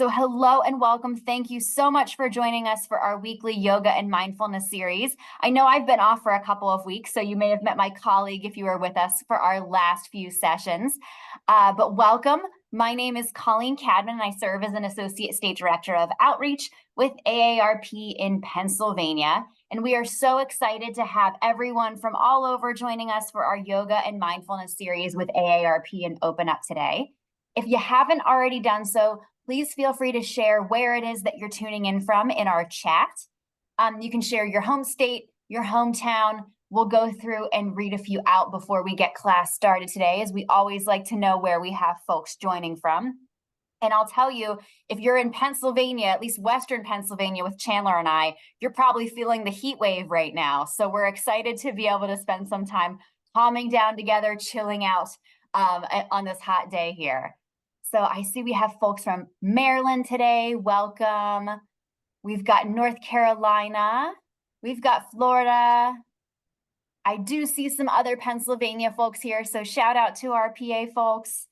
So hello and welcome. Thank you so much for joining us for our weekly yoga and mindfulness series. I know I've been off for a couple of weeks, so you may have met my colleague if you were with us for our last few sessions. But welcome. My name is Colleen Cadman, and I serve as an Associate State Director of Outreach with AARP in Pennsylvania. And we are so excited to have everyone from all over joining us for our yoga and mindfulness series with AARP and Open Up today. If you haven't already done so, please feel free to share where it is that you're tuning in from in our chat. You can share your home state, your hometown. We'll go through and read a few out before we get class started today, as we always like to know where we have folks joining from. And I'll tell you, if you're in Pennsylvania, at least Western Pennsylvania with Chandler and I, you're probably feeling the heat wave right now. So we're excited to be able to spend some time calming down together, chilling out on this hot day here. So I see we have folks from Maryland today. Welcome. We've got North Carolina. We've got Florida. I do see some other Pennsylvania folks here, so shout out to our PA folks.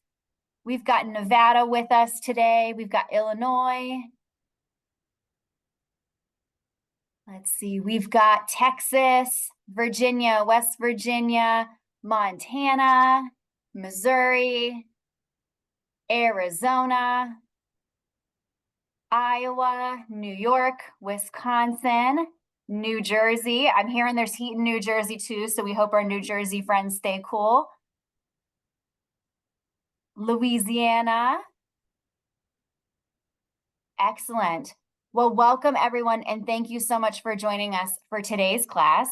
We've got Nevada with us today. We've got Illinois. Let's see, we've got Texas, Virginia, West Virginia, Montana, Missouri, Arizona, Iowa, New York, Wisconsin, New Jersey. I'm hearing there's heat in New Jersey too, so we hope our New Jersey friends stay cool. Louisiana. Excellent. Well, welcome everyone, and thank you so much for joining us for today's class.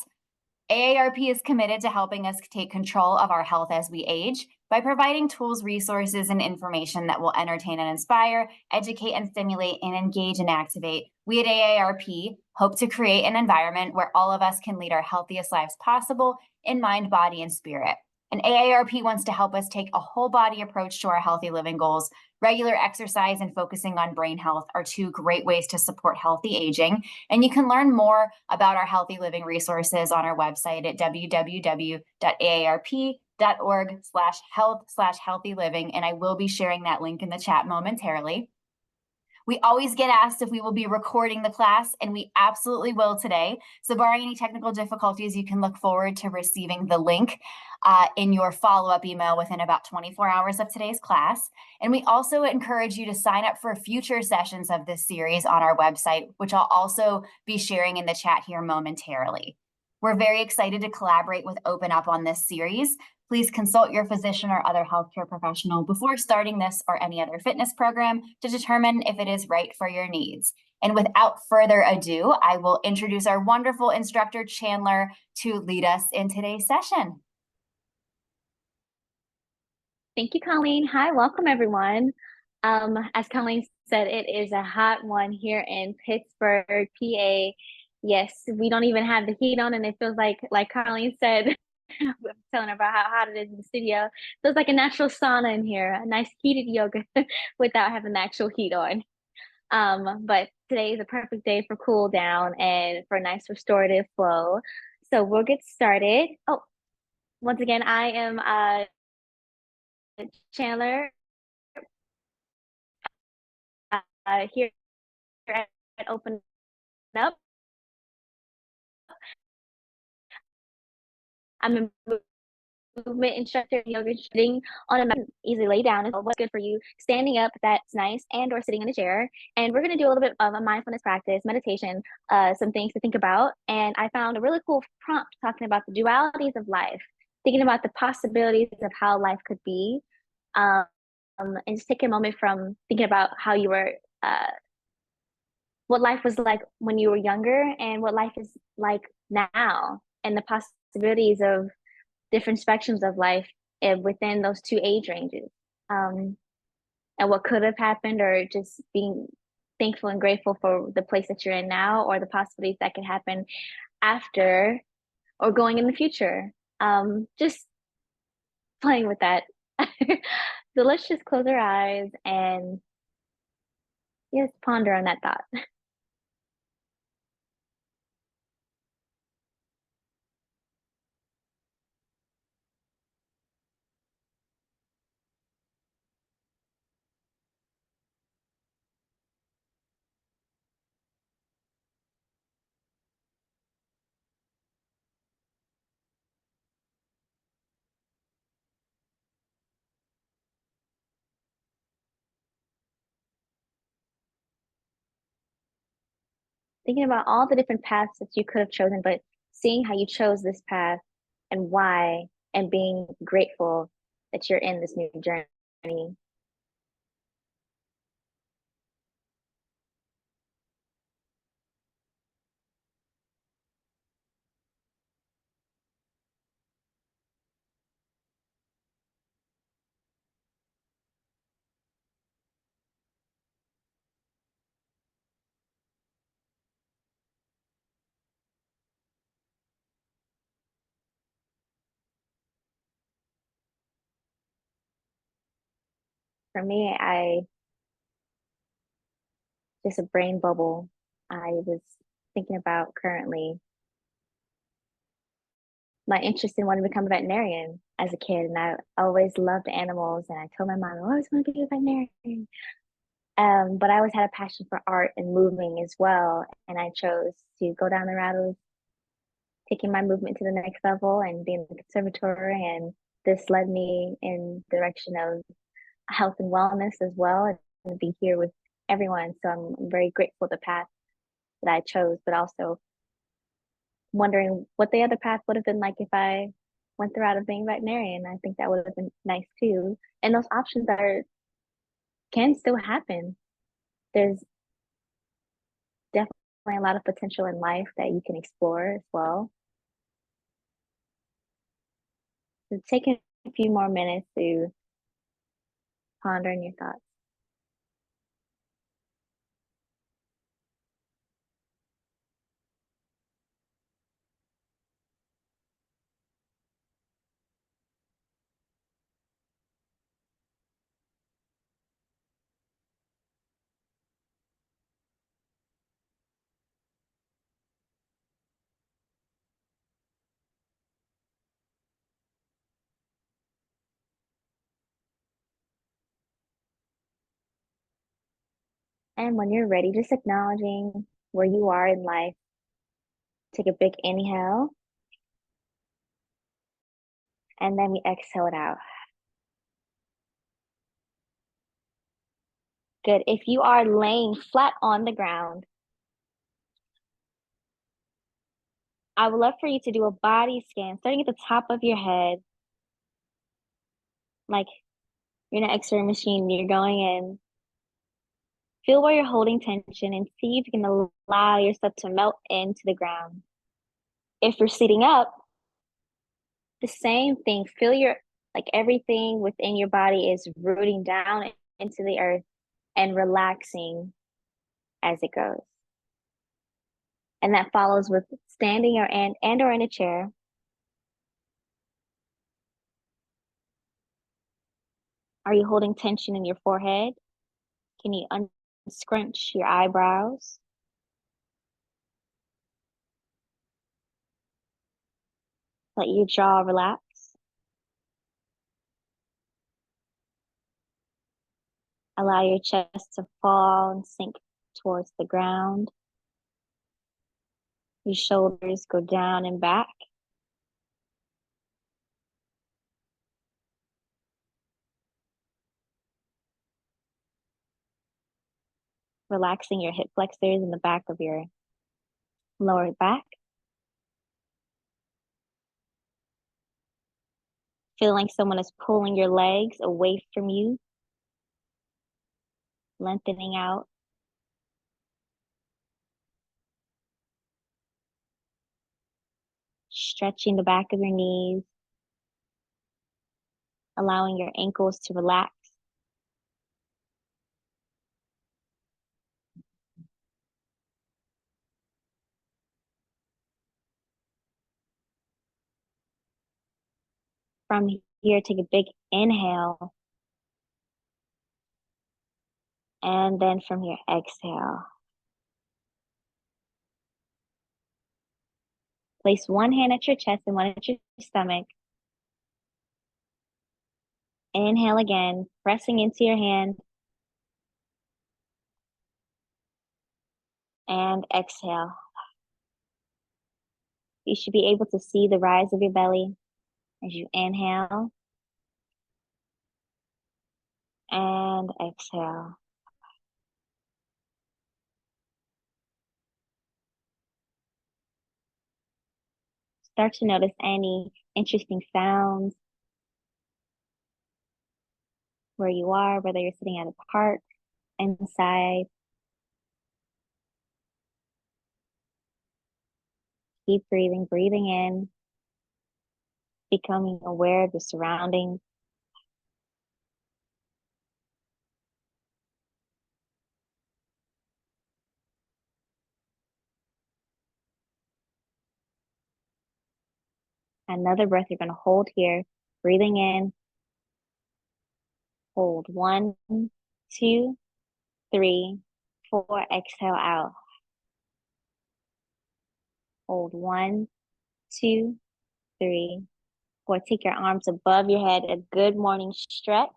AARP is committed to helping us take control of our health as we age by providing tools, resources, and information that will entertain and inspire, educate and stimulate, and engage and activate. We at AARP hope to create an environment where all of us can lead our healthiest lives possible in mind, body, and spirit. And AARP wants to help us take a whole body approach to our healthy living goals. Regular exercise and focusing on brain health are two great ways to support healthy aging. And you can learn more about our healthy living resources on our website at www.aarp.org/health/healthy living. And I will be sharing that link in the chat momentarily. We always get asked if we will be recording the class, and we absolutely will today. So barring any technical difficulties, you can look forward to receiving the link in your follow-up email within about 24 hours of today's class. And we also encourage you to sign up for future sessions of this series on our website, which I'll also be sharing in the chat here momentarily. We're very excited to collaborate with Open Up on this series. Please consult your physician or other healthcare professional before starting this or any other fitness program to determine if it is right for your needs. And without further ado, I will introduce our wonderful instructor, Chandler, to lead us in today's session. Thank you, Colleen. Hi, welcome everyone. As Colleen said, it is a hot one here in Pittsburgh, PA. Yes, we don't even have the heat on, and it feels like Colleen said, I'm telling her about how hot it is in the studio. Feels like a natural sauna in here, a nice heated yoga without having the actual heat on. But today is a perfect day for cool down and for a nice restorative flow. So we'll get started. Oh, once again, I am Chandler here at Open Up. I'm a movement instructor, yoga, sitting on a mat, easily lay down is what's good for you. Standing up, that's nice, and or sitting in a chair. And we're going to do a little bit of a mindfulness practice, meditation, some things to think about. And I found a really cool prompt talking about the dualities of life, thinking about the possibilities of how life could be, and just take a moment from thinking about how you were, what life was like when you were younger and what life is like now, and the possibilities of different spectrums of life within those two age ranges, and what could have happened, or just being thankful and grateful for the place that you're in now, or the possibilities that could happen after or going in the future. Just playing with that. So let's just close our eyes and just ponder on that thought. thinking about all the different paths that you could have chosen, but seeing how you chose this path and why, and being grateful that you're in this new journey. For me, I just a brain bubble. I was thinking about currently my interest in wanting to become a veterinarian as a kid, and I always loved animals. And I told my mom I always want to be a veterinarian. But I always had a passion for art and moving as well, and I chose to go down the route of taking my movement to the next level and being in the conservatory. And this led me in the direction of health and wellness as well, and be here with everyone. So I'm very grateful for the path that I chose, but also wondering what the other path would have been like if I went the route of being a veterinarian. I think that would have been nice too. And those options are can still happen. There's definitely a lot of potential in life that you can explore as well. So take a few more minutes to ponder in your thoughts. And when you're ready, just acknowledging where you are in life. Take a big inhale, and then we exhale it out. Good. If you are laying flat on the ground, I would love for you to do a body scan, starting at the top of your head, like you're in an X-ray machine. You're going in. Feel where you're holding tension and see if you can allow yourself to melt into the ground. If you're sitting up, the same thing. Feel your like everything within your body is rooting down into the earth and relaxing as it goes. And that follows with standing or in a chair. Are you holding tension in your forehead? Can you unscrunch your eyebrows? Let your jaw relax. Allow your chest to fall and sink towards the ground. Your shoulders go down and back. Relaxing your hip flexors in the back of your lower back. Feeling like someone is pulling your legs away from you, lengthening out. Stretching the back of your knees, allowing your ankles to relax. From here, take a big inhale. And then from here, exhale. Place one hand at your chest and one at your stomach. Inhale again, pressing into your hand. And exhale. You should be able to see the rise of your belly as you inhale and exhale. start to notice any interesting sounds where you are, whether you're sitting at a park, inside. Keep breathing, breathing in, becoming aware of the surroundings. Another breath you're going to hold here, breathing in, hold 1, 2, 3, 4, exhale out. Hold 1, 2, 3, 4. Take your arms above your head, a good morning stretch.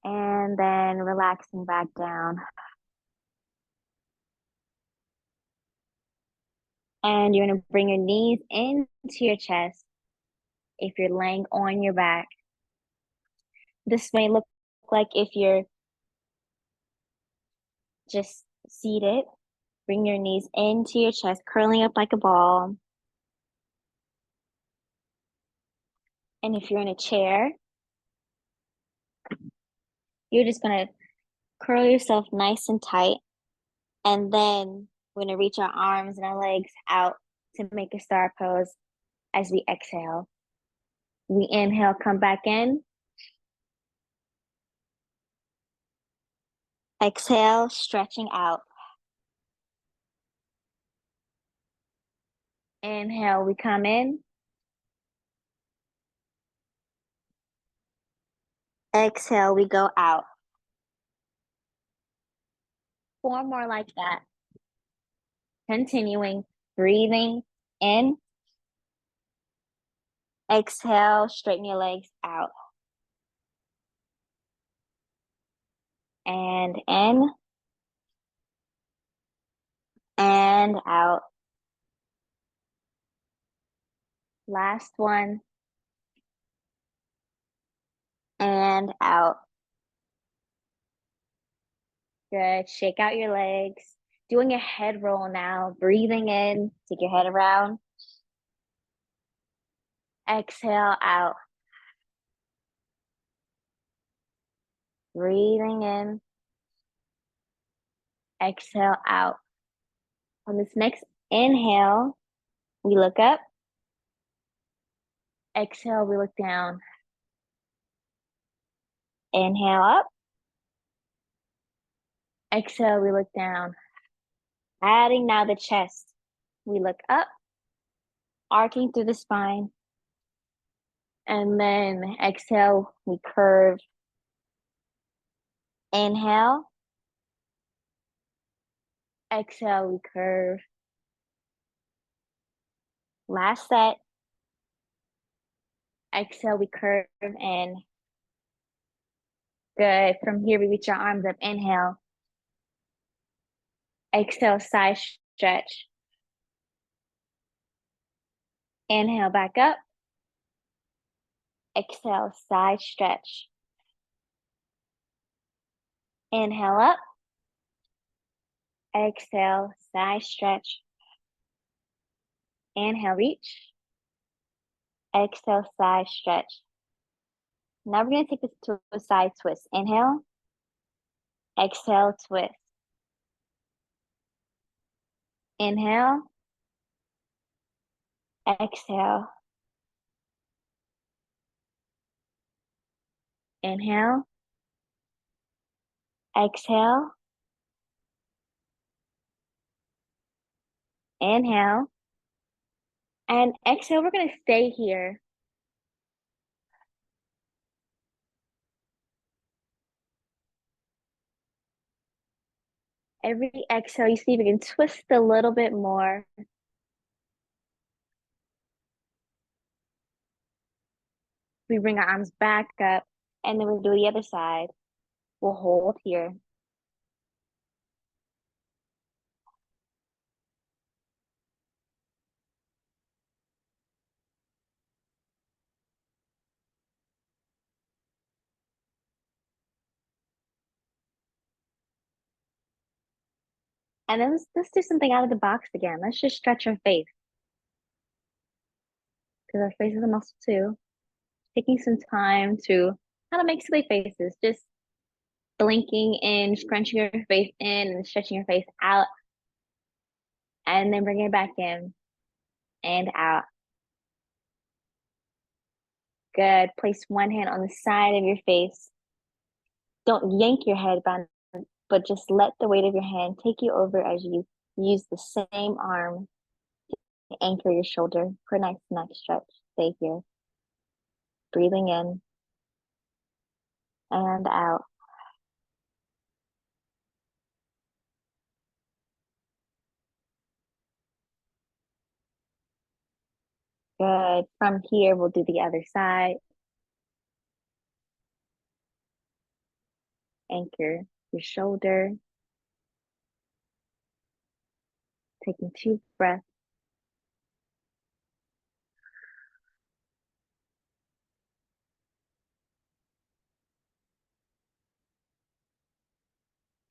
And then relaxing back down. And you're going to bring your knees into your chest if you're laying on your back. This may look like if you're just seated. Bring your knees into your chest, curling up like a ball. And if you're in a chair, you're just going to curl yourself nice and tight. And then we're going to reach our arms and our legs out to make a star pose as we exhale. We inhale, come back in. Exhale, stretching out. Inhale, we come in. Exhale, we go out. 4 more like that. Continuing, breathing in. Exhale, straighten your legs out. And in. And out. Last one. And out. Good. Shake out your legs. Doing a head roll now. Breathing in. Take your head around. Exhale out. Breathing in. Exhale out. On this next inhale, we look up. Exhale, we look down. Inhale up. Exhale, we look down. Adding now the chest. We look up, arcing through the spine. And then exhale, we curve. Inhale. Exhale, we curve. Last set. Exhale, we curve in. Good. From here, we reach our arms up. Inhale. Exhale, side stretch. Inhale, back up. Exhale, side stretch. Inhale up. Exhale, side stretch. Inhale, reach. Exhale, side stretch. Now we're going to take this to a side twist. Inhale. Exhale, twist. Inhale. Exhale. Inhale. Exhale. Inhale. And exhale, we're going to stay here. Every exhale, you see if you can twist a little bit more. We bring our arms back up, and then we'll do the other side. We'll hold here. And then let's do something out of the box again. Let's just stretch our face because our face is a muscle too. Taking some time to kind of make silly faces, just blinking in, scrunching your face in, and stretching your face out, and then bringing it back in and out. Good. Place one hand on the side of your face. Don't yank your head back, but just let the weight of your hand take you over as you use the same arm to anchor your shoulder for a nice neck stretch. Stay here. Breathing in and out. Good. From here, we'll do the other side. Anchor your shoulder. Taking 2 breaths.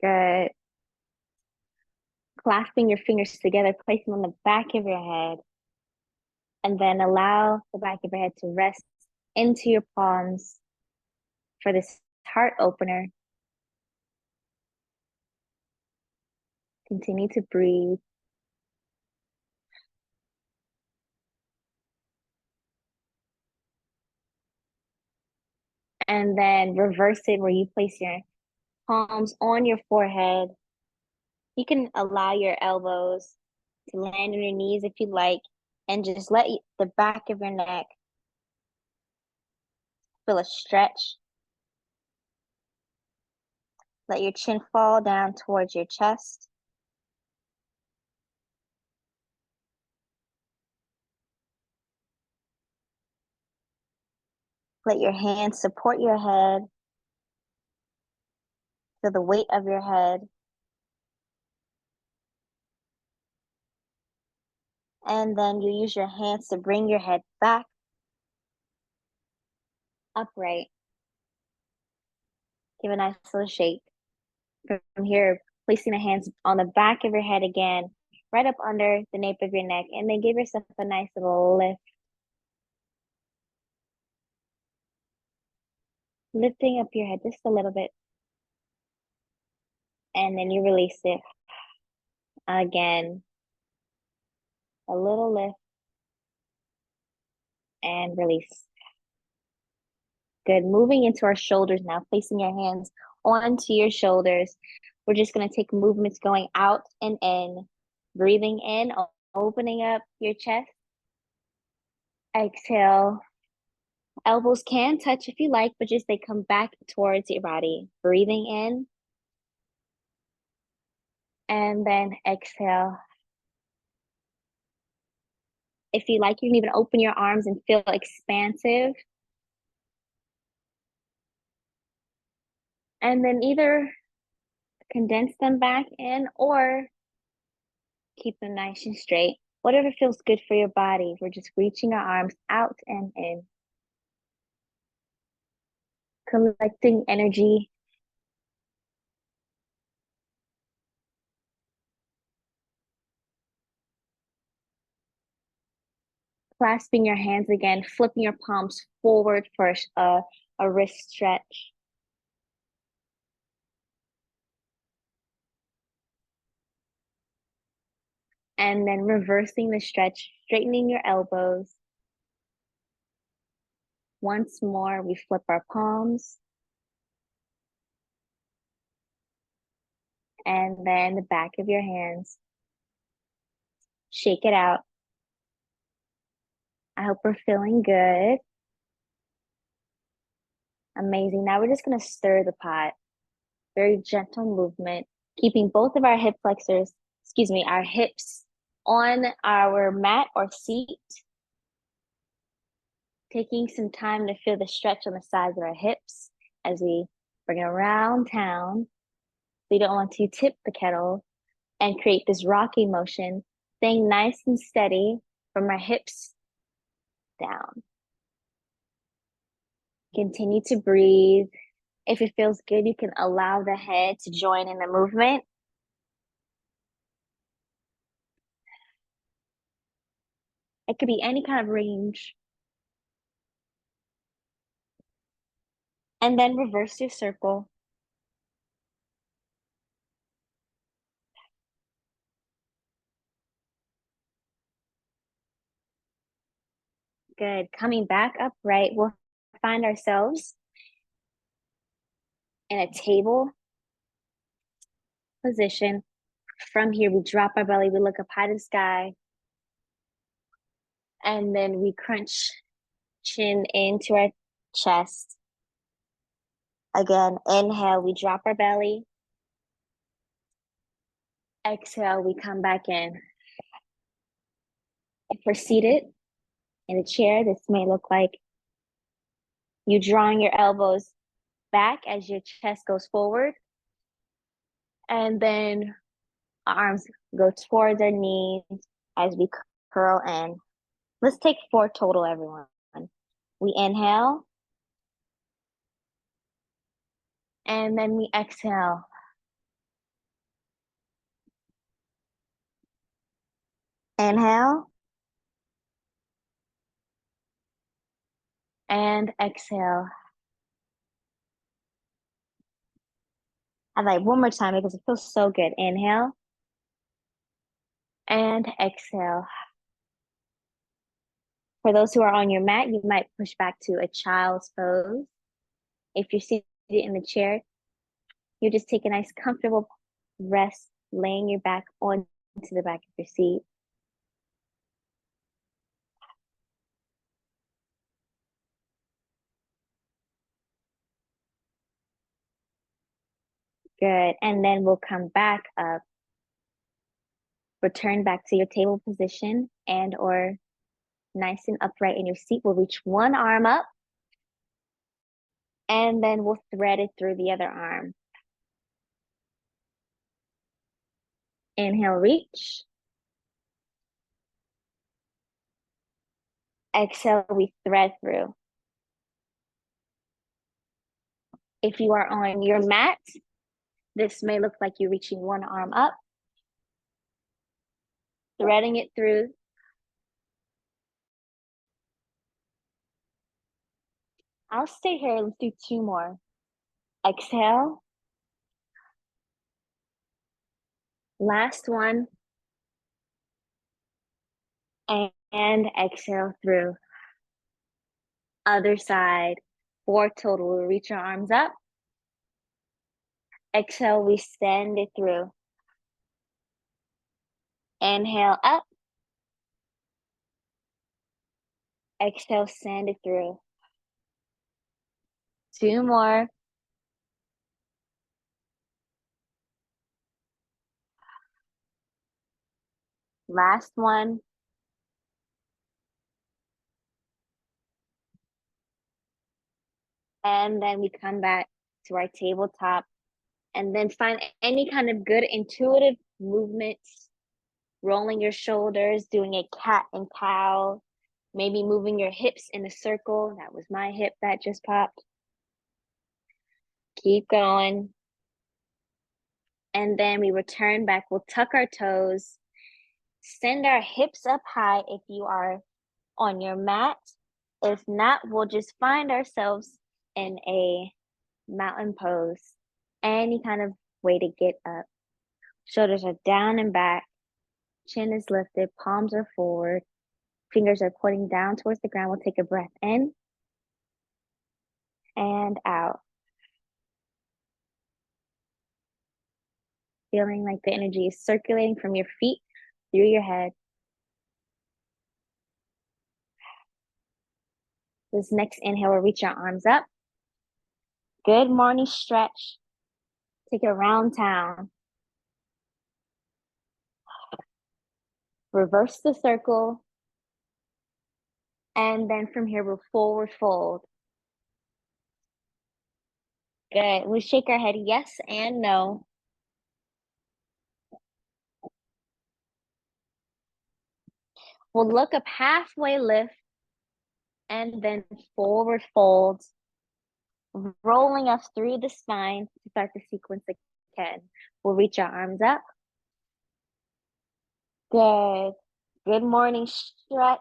Good. Clasping your fingers together, place them on the back of your head, and then allow the back of your head to rest into your palms for this heart opener. Continue to breathe. And then reverse it where you place your palms on your forehead. You can allow your elbows to land on your knees if you like, and just let the back of your neck feel a stretch. Let your chin fall down towards your chest. Let your hands support your head. Feel the weight of your head. And then you use your hands to bring your head back upright. Give a nice little shake. From here, placing the hands on the back of your head again, right up under the nape of your neck, and then give yourself a nice little lift. Lifting up your head just a little bit. And then you release it. Again, a little lift and release. Good. Moving into our shoulders now, placing your hands onto your shoulders. We're just going to take movements going out and in. Breathing in, opening up your chest. Exhale. Elbows can touch if you like, but just they come back towards your body. Breathing in. And then exhale. If you like, you can even open your arms and feel expansive. And then either condense them back in or keep them nice and straight. Whatever feels good for your body. We're just reaching our arms out and in. Collecting energy. Clasping your hands again, flipping your palms forward for a wrist stretch. And then reversing the stretch, straightening your elbows. Once more, we flip our palms. And then the back of your hands. Shake it out. I hope we're feeling good. Amazing. Now we're just going to stir the pot. Very gentle movement, keeping both of our our hips on our mat or seat. Taking some time to feel the stretch on the sides of our hips as we bring it around town. We don't want to tip the kettle and create this rocking motion, staying nice and steady from our hips down. Continue to breathe. If it feels good, you can allow the head to join in the movement. It could be any kind of range. And then reverse your circle. Good. Coming back upright, we'll find ourselves in a table position. From here, we drop our belly, we look up high to the sky, and then we crunch chin into our chest. Again, inhale, we drop our belly. Exhale, we come back in. If we're seated in a chair, this may look like you drawing your elbows back as your chest goes forward. And then our arms go towards our knees as we curl in. Let's take 4 total, everyone. We inhale. And then we exhale. Inhale. And exhale. I'd like one more time because it feels so good. Inhale. And exhale. For those who are on your mat, you might push back to a child's pose. If you're seated in the chair, you just take a nice comfortable rest, laying your back onto the back of your seat. Good. And then we'll come back up. Return back to your table position and or nice and upright in your seat. We'll reach one arm up and then we'll thread it through the other arm. Inhale, reach. Exhale, we thread through. If you are on your mat, this may look like you're reaching one arm up, threading it through. I'll stay here. Let's do 2 more. Exhale. Last one. And exhale through. Other side. 4 total. We'll reach our arms up. Exhale, we send it through. Inhale up. Exhale, send it through. 2 more. Last one. And then we come back to our tabletop and then find any kind of good intuitive movements, rolling your shoulders, doing a cat and cow, maybe moving your hips in a circle. That was my hip that just popped. Keep going. And then we return back. We'll tuck our toes, send our hips up high if you are on your mat. If not, we'll just find ourselves in a mountain pose. Any kind of way to get up. Shoulders are down and back. Chin is lifted. Palms are forward. Fingers are pointing down towards the ground. We'll take a breath in and out. Feeling like the energy is circulating from your feet through your head. This next inhale, we'll reach our arms up. Good morning stretch. Take it around town. Reverse the circle. And then from here, we'll forward fold. Good. We shake our head yes and no. We'll look up, halfway lift, and then forward fold, rolling us through the spine to start the sequence again. We'll reach our arms up. Good. Good morning stretch.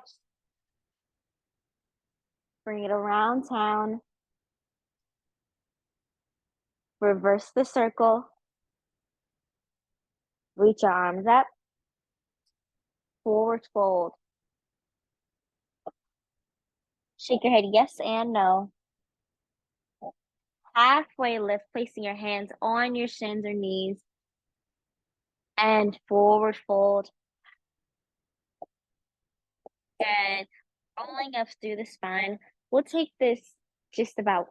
Bring it around town. Reverse the circle. Reach your arms up. Forward fold. Shake your head yes and no. Halfway lift, placing your hands on your shins or knees. And forward fold. Good. Rolling up through the spine. We'll take this just about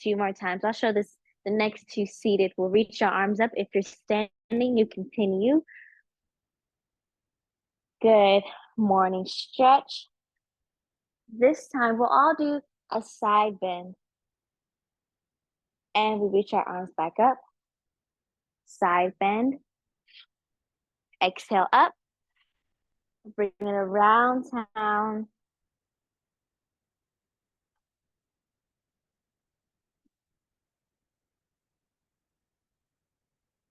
2 more times. I'll show this the next 2 seated. We'll reach your arms up. If you're standing, you continue. Good morning stretch. This time we'll all do a side bend. And we reach our arms back up. Side bend. Exhale up. Bring it around town.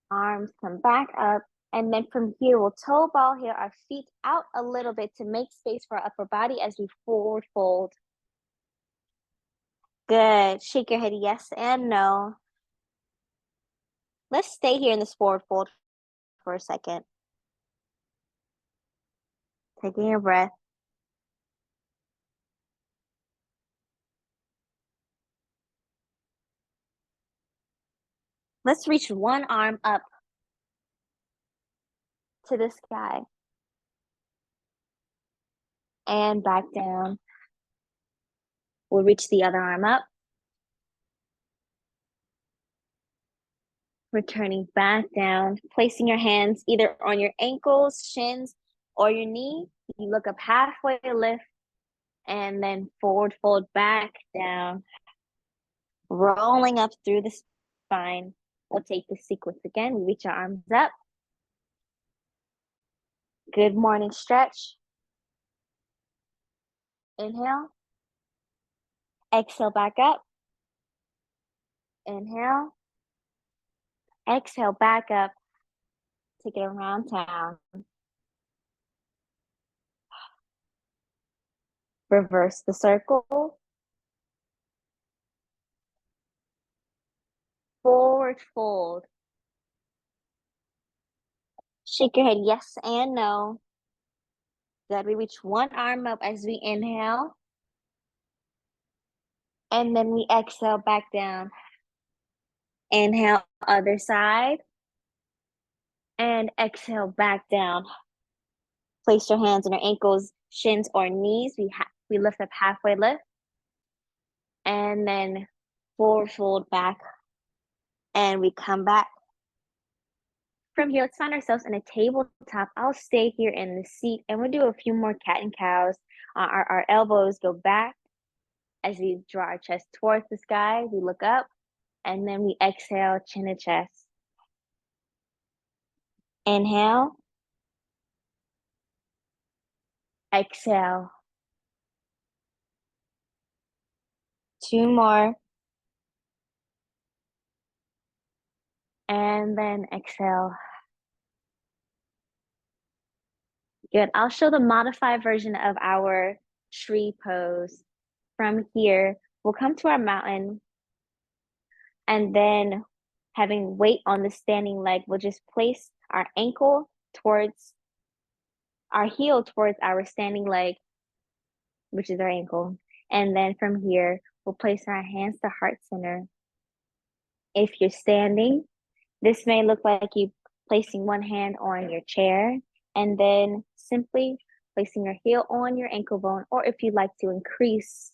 Arms come back up. And then from here, we'll toe ball here, our feet out a little bit to make space for our upper body as we forward fold. Good. Shake your head yes and no. Let's stay here in this forward fold for a second. Taking your breath. Let's reach one arm up to the sky. And back down. We'll reach the other arm up. Returning back down, placing your hands either on your ankles, shins, or your knee. You look up halfway, lift, and then forward fold back down. Rolling up through the spine. We'll take this sequence again. We reach our arms up. Good morning stretch. Inhale. Exhale back up. Inhale. Exhale back up. Take it around town. Reverse the circle. Forward fold. Shake your head yes and no. Good. We reach one arm up as we inhale. And then we exhale back down. Inhale, other side. And exhale back down. Place your hands on your ankles, shins, or knees. We lift up halfway lift. And then forward fold back. And we come back. From here, let's find ourselves in a tabletop. I'll stay here in the seat and we'll do a few more cat and cows. Our elbows go back as we draw our chest towards the sky. We look up and then we exhale, chin to chest. Inhale. Exhale. 2 more. And then exhale. Good. I'll show the modified version of our tree pose. From here, we'll come to our mountain. And then having weight on the standing leg, we'll just place our ankle towards our heel towards our standing leg, which is our ankle. And then from here, we'll place our hands to heart center. If you're standing, this may look like you placing one hand on your chair and then simply placing your heel on your ankle bone, or if you'd like to increase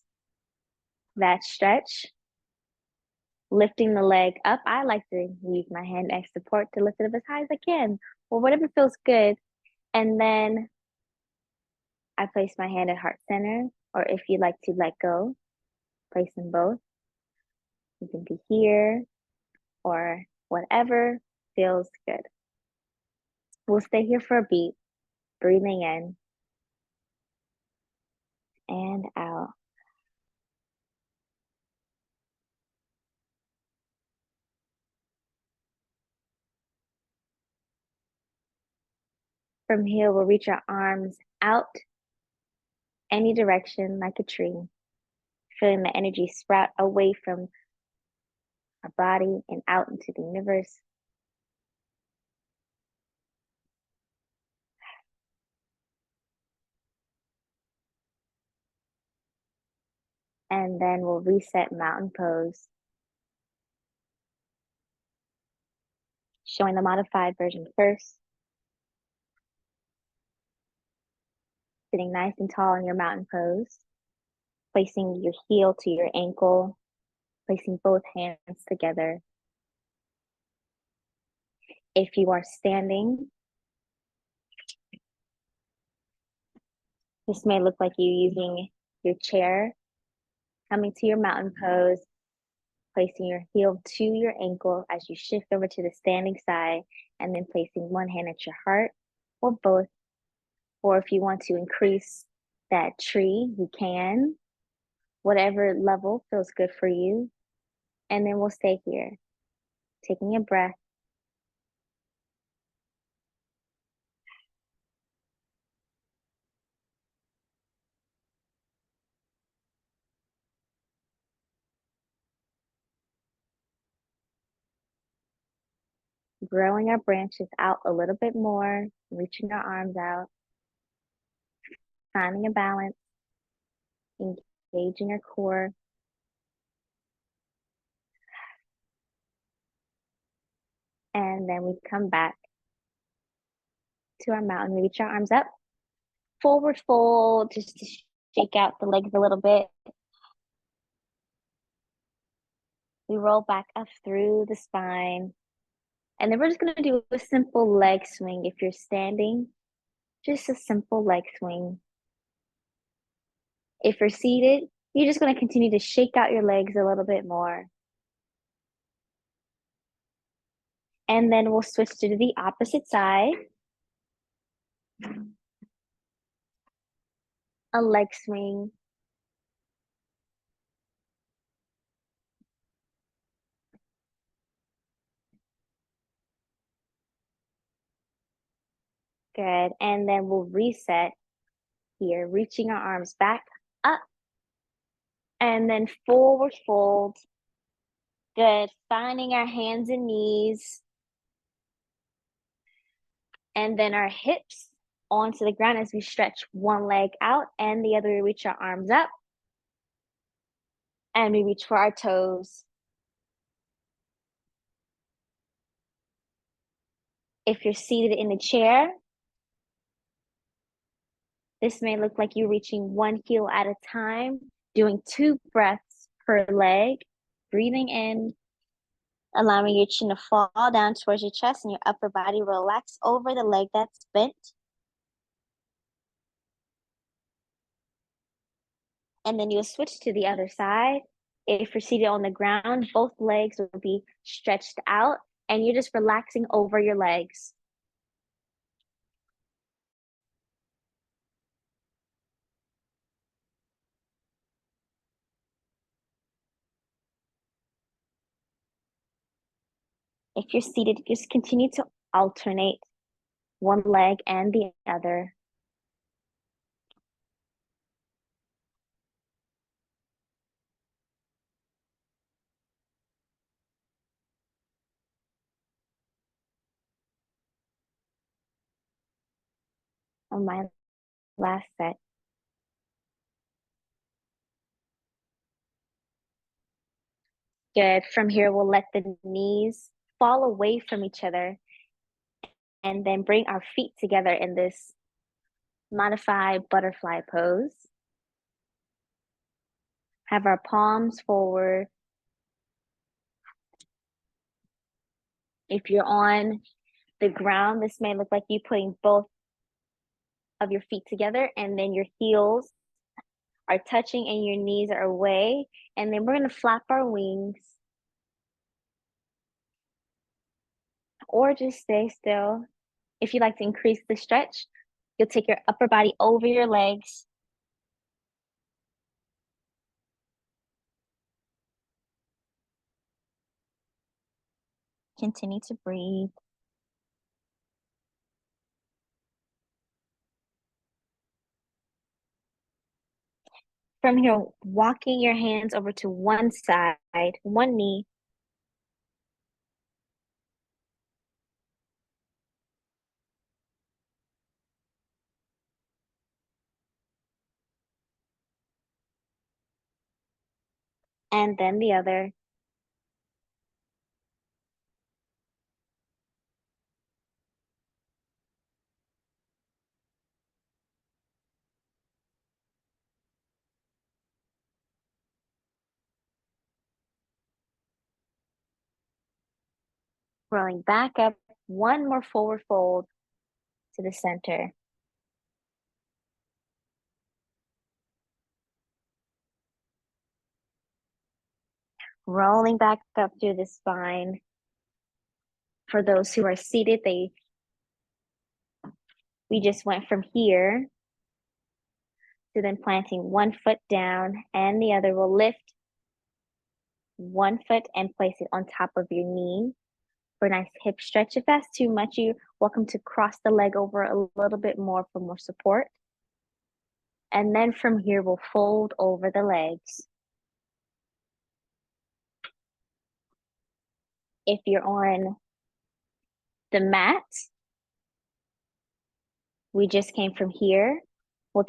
that stretch, lifting the leg up. I like to use my hand as support to lift it up as high as I can, or whatever feels good. And then I place my hand at heart center, or if you'd like to let go, place them both. You can be here, or whatever feels good. We'll stay here for a beat, breathing in and out. From here, we'll reach our arms out any direction like a tree, feeling the energy sprout away from our body and out into the universe. And then we'll reset mountain pose, showing the modified version first. Sitting nice and tall in your mountain pose, placing your heel to your ankle, placing both hands together. If you are standing, this may look like you using your chair, coming to your mountain pose, placing your heel to your ankle as you shift over to the standing side, and then placing one hand at your heart or both. Or if you want to increase that tree, you can, whatever level feels good for you. And then we'll stay here, taking a breath. Growing our branches out a little bit more, reaching our arms out, finding a balance, engaging our core. And then we come back to our mountain, reach our arms up, forward fold, just to shake out the legs a little bit. We roll back up through the spine. And then we're just going to do a simple leg swing. If you're standing, just a simple leg swing. If you're seated, you're just going to continue to shake out your legs a little bit more. And then we'll switch to the opposite side. A leg swing. Good. And then we'll reset here, reaching our arms back up. And then forward fold. Good. Finding our hands and knees. And then our hips onto the ground as we stretch one leg out and the other. We reach our arms up. And we reach for our toes. If you're seated in a chair, this may look like you reaching one heel at a time, doing 2 breaths per leg, breathing in, allowing your chin to fall down towards your chest and your upper body relax over the leg that's bent. And then you'll switch to the other side. If you're seated on the ground, both legs will be stretched out and you're just relaxing over your legs. If you're seated, just continue to alternate one leg and the other. On my last set. Good. From here, we'll let the knees fall away from each other and then bring our feet together in this modified butterfly pose. Have our palms forward. If you're on the ground, this may look like you putting both of your feet together and then your heels are touching and your knees are away. And then we're going to flap our wings or just stay still. If you'd like to increase the stretch, you'll take your upper body over your legs. Continue to breathe. From here, walking your hands over to one side, one knee, and then the other. Rolling back up, one more forward fold to the center. Rolling back up through the spine. For those who are seated, we just went from here to then planting one foot down and the other. Will lift one foot and place it on top of your knee for a nice hip stretch. If that's too much, you're welcome to cross the leg over a little bit more for more support. And then from here, we'll fold over the legs. If you're on the mat, we just came from here. We'll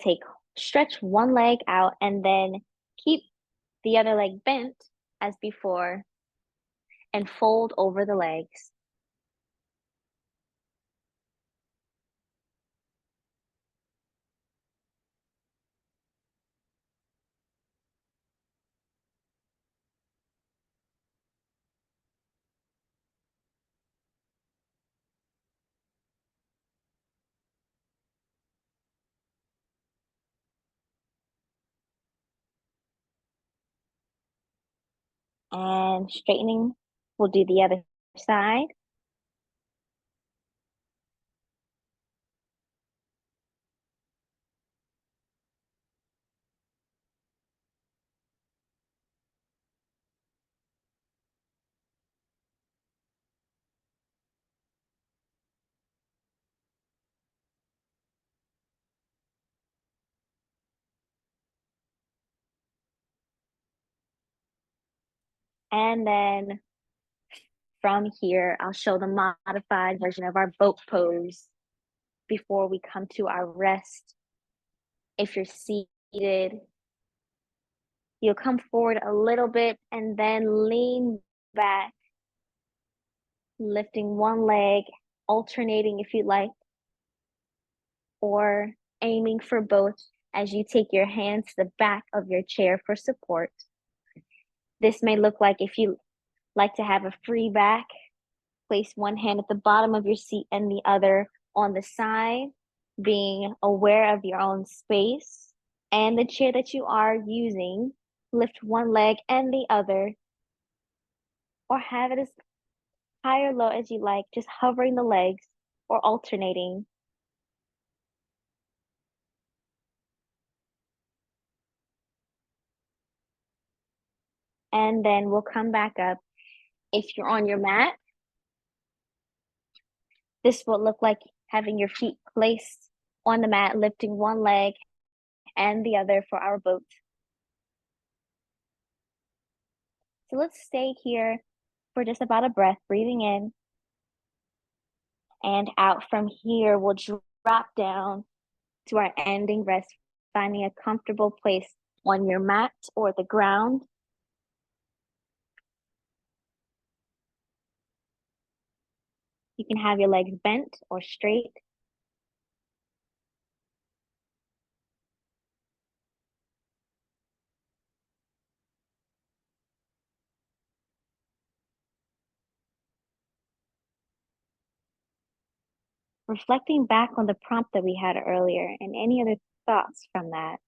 stretch one leg out and then keep the other leg bent as before and fold over the legs. And straightening, we'll do the other side. And then from here, I'll show the modified version of our boat pose before we come to our rest. If you're seated, you'll come forward a little bit and then lean back, lifting one leg, alternating if you like, or aiming for both as you take your hands to the back of your chair for support. This may look like, if you like to have a free back, place one hand at the bottom of your seat and the other on the side, being aware of your own space and the chair that you are using. Lift one leg and the other, or have it as high or low as you like, just hovering the legs or alternating. And then we'll come back up. If you're on your mat, this will look like having your feet placed on the mat, lifting one leg and the other for our boat. So let's stay here for just about a breath, breathing in and out. From here, we'll drop down to our ending rest, finding a comfortable place on your mat or the ground. You can have your legs bent or straight. Reflecting back on the prompt that we had earlier and any other thoughts from that.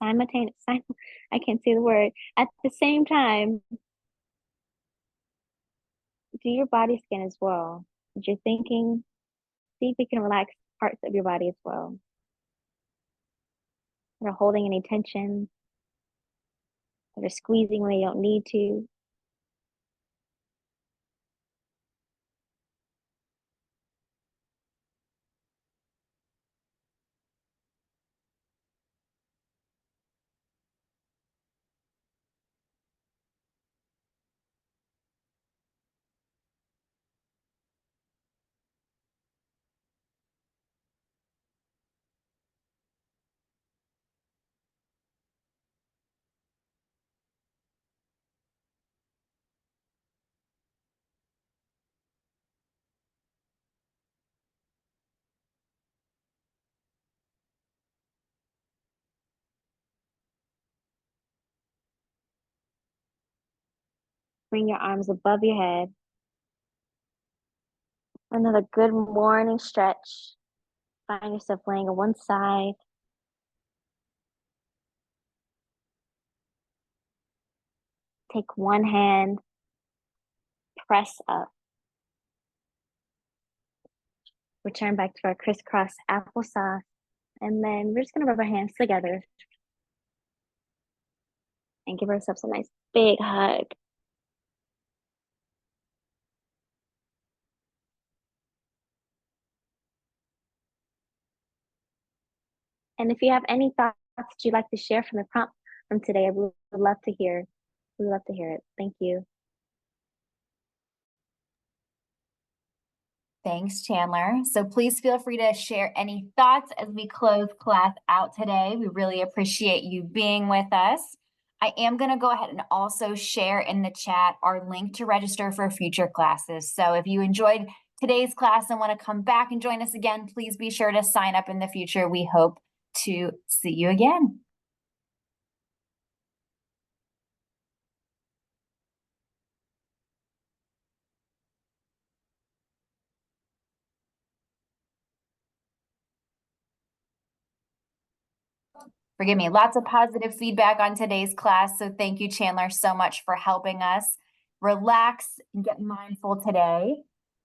Simultaneous, I can't say the word. At the same time, do your body scan as well. As you're thinking, see if you can relax parts of your body as well. You're holding any tension, or squeezing when you don't need to. Bring your arms above your head. Another good morning stretch. Find yourself laying on one side. Take one hand, press up. Return back to our crisscross applesauce. And then we're just gonna rub our hands together and give ourselves a nice big hug. And if you have any thoughts that you'd like to share from the prompt from today, we would love to hear. We'd love to hear it. Thank you. Thanks, Chandler. So please feel free to share any thoughts as we close class out today. We really appreciate you being with us. I am going to go ahead and also share in the chat our link to register for future classes. So if you enjoyed today's class and want to come back and join us again, please be sure to sign up in the future. We hope to see you again. Forgive me, lots of positive feedback on today's class. So thank you, Chandler, so much for helping us relax and get mindful today.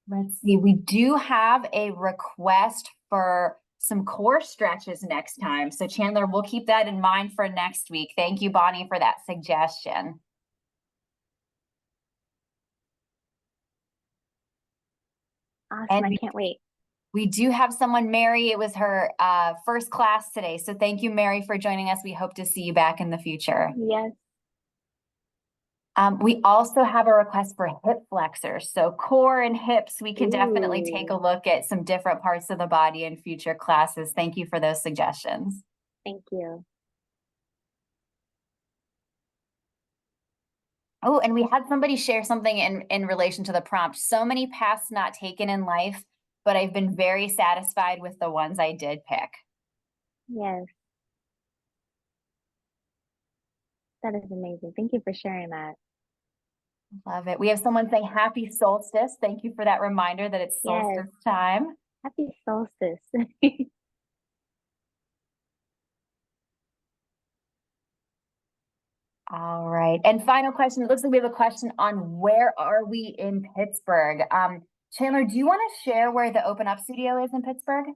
Let's see, we do have a request for some core stretches next time. So Chandler, we'll keep that in mind for next week. Thank you, Bonnie, for that suggestion. Awesome, I can't wait. We do have someone, Mary. It was her first class today. So thank you, Mary, for joining us. We hope to see you back in the future. Yes. We also have a request for hip flexors. So core and hips, we could definitely take a look at some different parts of the body in future classes. Thank you for those suggestions. Thank you. Oh, and we had somebody share something in relation to the prompt. So many paths not taken in life, but I've been very satisfied with the ones I did pick. Yes. That is amazing. Thank you for sharing that. Love it. We have someone saying happy solstice. Thank you for that reminder that it's solstice time. Happy solstice. All right. And final question. It looks like we have a question on where are we in Pittsburgh? Chandler, do you want to share where the Open Up Studio is in Pittsburgh?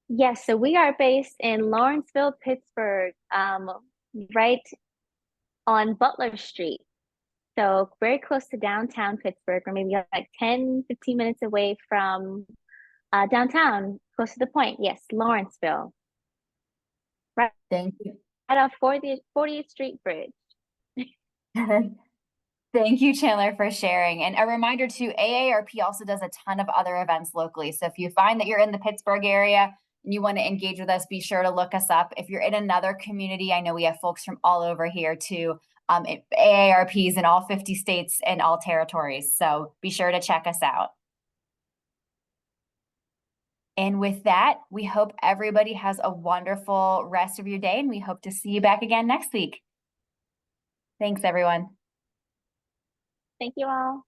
Yes, so we are based in Lawrenceville, Pittsburgh, right on Butler Street. So very close to downtown Pittsburgh, or maybe like 10, 15 minutes away from downtown, close to the point. Yes, Lawrenceville. Right, Thank you. right off 40th Street Bridge. Thank you, Chandler, for sharing. And a reminder too, AARP also does a ton of other events locally. So if you find that you're in the Pittsburgh area and you want to engage with us, be sure to look us up. If you're in another community, I know we have folks from all over here too. AARPs in all 50 states and all territories. So be sure to check us out. And with that, we hope everybody has a wonderful rest of your day, and we hope to see you back again next week. Thanks, everyone. Thank you all.